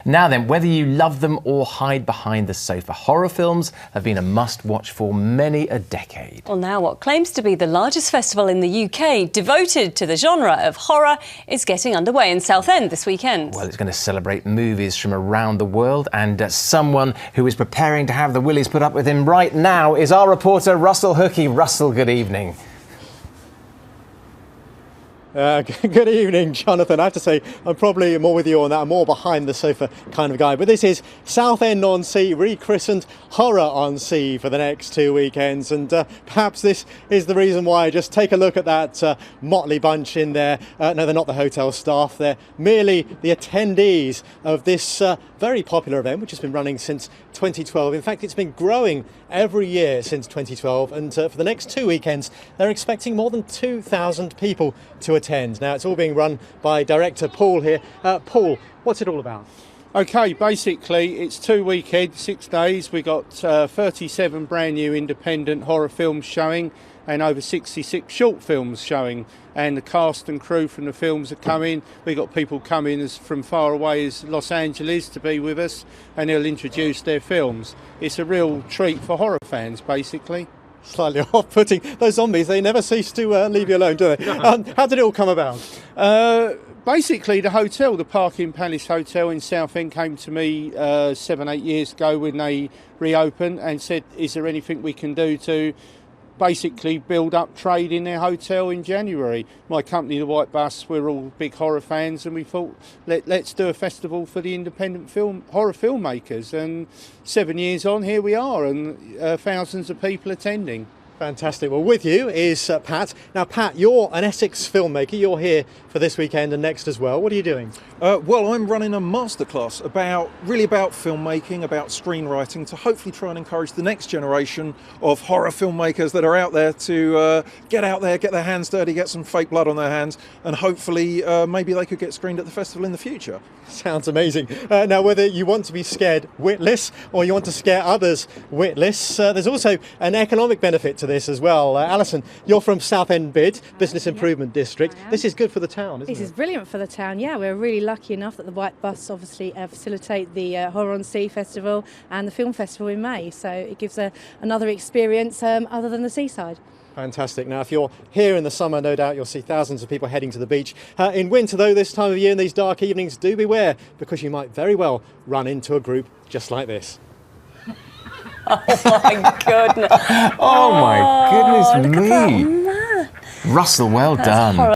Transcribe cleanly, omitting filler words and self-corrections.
Now then, whether you love them or hide behind the sofa, horror films have been a must-watch for many a decade. Well, now what claims to be the largest festival in the UK devoted to the genre of horror is getting underway in Southend this weekend. Well, it's going to celebrate movies from around the world, and someone who is preparing to have the willies put up with him right now is our reporter Russell Hookey. Russell, good evening. Good evening, Jonathan. I have to say, I'm probably more with you on that. I'm more behind the sofa kind of guy. But this is Southend-on-Sea, rechristened Horror-on-Sea for the next 2 weekends. And perhaps this is the reason why. Just take a look at that motley bunch in there. No, they're not the hotel staff. They're merely the attendees of this very popular event, which has been running since 2012. In fact, it's been growing every year since 2012. And for the next 2 weekends, they're expecting more than 2,000 people to attend. Now, it's all being run by director Paul here. Paul, what's it all about? Okay, basically it's 2 weekends, 6 days. We got 37 brand new independent horror films showing and over 66 short films showing, and the cast and crew from the films are coming. We got people coming from far away as Los Angeles to be with us, and they'll introduce their films. It's a real treat for horror fans, basically. Slightly off-putting. Those zombies, they never cease to leave you alone, do they? How did it all come about? Basically, the hotel, the Parkin Palace Hotel in Southend, came to me 7-8 years ago when they reopened and said, is there anything we can do to basically build up trade in their hotel in January? My company, the White Bus, we're all big horror fans, and we thought, let's do a festival for the independent horror filmmakers. And 7 years on, here we are, and thousands of people attending. Fantastic. Well, with you is Pat. Now, Pat, you're an Essex filmmaker. You're here for this weekend and next as well. What are you doing? Well, I'm running a masterclass about filmmaking, about screenwriting, to hopefully try and encourage the next generation of horror filmmakers that are out there to get out there, get their hands dirty, get some fake blood on their hands, and hopefully maybe they could get screened at the festival in the future. Sounds amazing. Now, whether you want to be scared witless or you want to scare others witless, there's also an economic benefit to this as well. Alison, you're from Southend Business Improvement District. This is good for the town, isn't it? This is brilliant for the town, yeah. We're really lucky enough that the White Bus obviously facilitate the Horror-on-Sea Festival and the Film Festival in May, so it gives another experience other than the seaside. Fantastic. Now, if you're here in the summer, no doubt you'll see thousands of people heading to the beach. In winter, though, this time of year, in these dark evenings, do beware, because you might very well run into a group just like this. Oh my goodness. Oh my goodness Look me. at that man. Russell, well done.